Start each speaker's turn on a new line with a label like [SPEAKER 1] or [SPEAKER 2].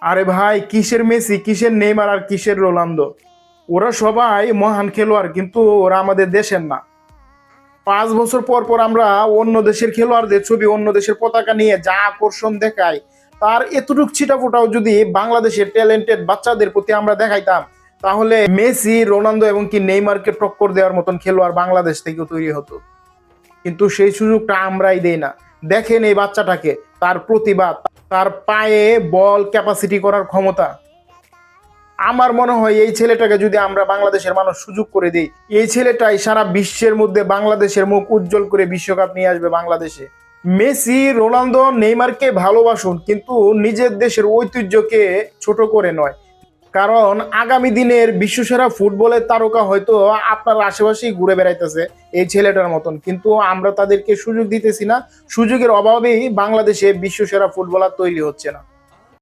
[SPEAKER 1] আরে ভাই, কিসের মেসি, কিসের নেইমার আর কিসের রোনালদো? ওরা সবাই মহান খেলোয়াড়, কিন্তু ওরা আমাদের দেশের না। 5 বছর পর পর আমরা অন্য দেশের খেলোয়াড়দের ছবি, অন্য দেশের পতাকা নিয়ে যা আকর্ষণ দেখাই, তার এতটুক ছিটাফোটাও যদি বাংলাদেশের ট্যালেন্টেড বাচ্চাদের প্রতি আমরা দেখাইতাম, তাহলে মেসি, রোনালদো এবং কি নেইমারকে টক্কর দেওয়ার মতন খেলোয়াড় বাংলাদেশ থেকেও তৈরি হতো। কিন্তু সেই সুযোগটা আমরাই দেই না। দেখেন এই বাচ্চাটাকে, তার প্রতিভা, তার পায়ে বল ক্যাপাসিটি করার ক্ষমতা। আমার মনে হয় এই ছেলেটাকে যদি আমরা বাংলাদেশের মানুষ সুযোগ করে দিই, এই ছেলেটাই সারা বিশ্বের মধ্যে বাংলাদেশের মুখ উজ্জ্বল করে বিশ্বকাপ নিয়ে আসবে বাংলাদেশে। মেসি, রোনালদো, নেইমারকে ভালোবাসুন, কিন্তু নিজের দেশের ঐতিহ্যকে ছোট করে নয়। কারণ আগামী দিনের বিশ্বসেরা ফুটবলের তারকা হয়তো আপনার আশেপাশেই ঘুরে বেড়াইতেছে এই ছেলেটার মতন, কিন্তু আমরা তাদেরকে সুযোগ দিতেছি না। সুযোগের অভাবেই বাংলাদেশে বিশ্বসেরা ফুটবলার তৈরি হচ্ছে না।